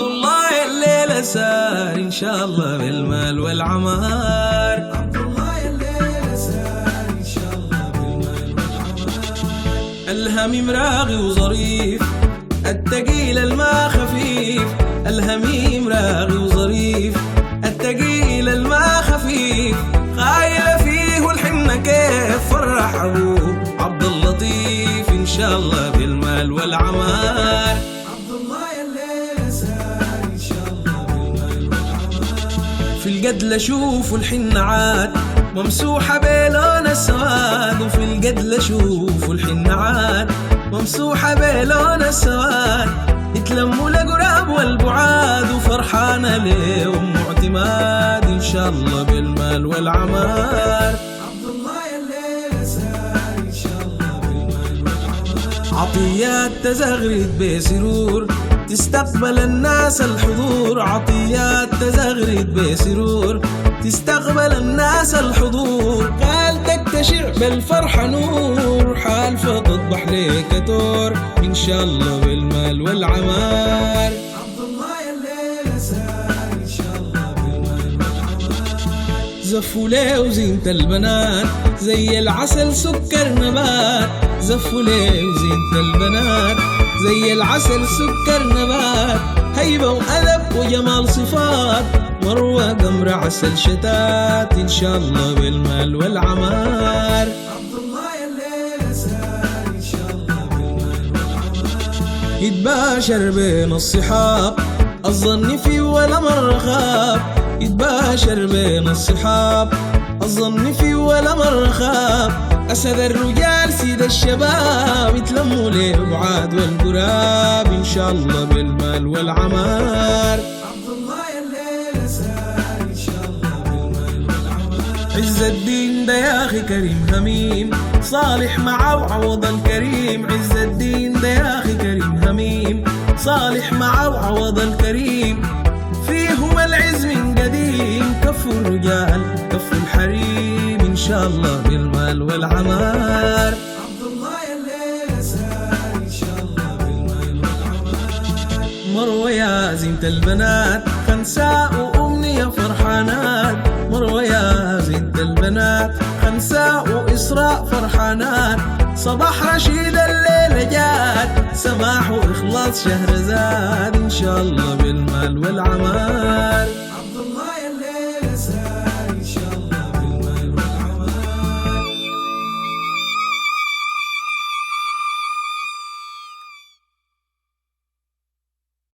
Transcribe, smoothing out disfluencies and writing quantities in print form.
الله الليلة سار إن شاء الله بالمال والعمار. عبد الله الليلة سار إن شاء الله بالمال والعمار. الهميم راغي وظريف التقيل الما خفيف، الهميم راغي وظريف التقيل الما خفيف، خايل فيه الحنة كيف فرح أبوه عبد اللطيف إن شاء الله بالمال والعمار. عبد الله الليلة سار إن شاء الله بالمال والعمار. في القتل شوفوا الحنة عاد ممسوحة بلون السواد، وفي القتل شوفوا الحنة عاد ممسوحة بلون السواد، يتلموا الأقراب والبعاد وفرحانة ليهم معتماد إن شاء الله بالمال والعمار. عبد الله الليلة سار إن شاء الله بالمال والعمار. عطيات تزغرد بسرور تستقبل الناس الحضور، عطيات تزغرد بسرور تستقبل الناس الحضور، قال تكتشع بالفرحة نور حالفة تضبح ليك تور إن شاء الله بالمال والعمار. عبد الله الليلة سار إن شاء الله بالمال والعمار. زفوا ليه وزينة البنات زي العسل سكر نبات، زفوا ليه وزينة البنات زي العسل سكر نبات، هيبة وأدب وجمال صفات مروة قمر عسل شتات إن شاء الله بالمال والعمار. عبد الله الليلة سار إن شاء الله بالمال والعمار. يتباشر بين الصحاب الظن في ولا مرة خاب، يتباشر بين الصحاب الظن في ولا مرة خاب، أسد الرجال سيد الشباب يتلموا ليه بعاد والقراب إن شاء الله بالمال والعمار. عبد الله الليلة سار إن شاء الله بالمال والعمار. عز الدين ده يا أخي كريم هميم صالح مع وعوض الكريم، عز الدين ده يا أخي كريم هميم صالح مع وعوض الكريم، فيهم العز من قديم كفوا الرجال كفوا الحريم إن شاء الله بالمال والعمار. عبد الله الليلة سار إن شاء الله بالمال والعمار. مروة يا زينة البنات خنساء وأمنية فرحانات، مروة يا زينة البنات خنساء وإسراء فرحانات، صباح رشيد الليلة جات سماح وإخلاص شهرزاد إن شاء الله بالمال والعمار.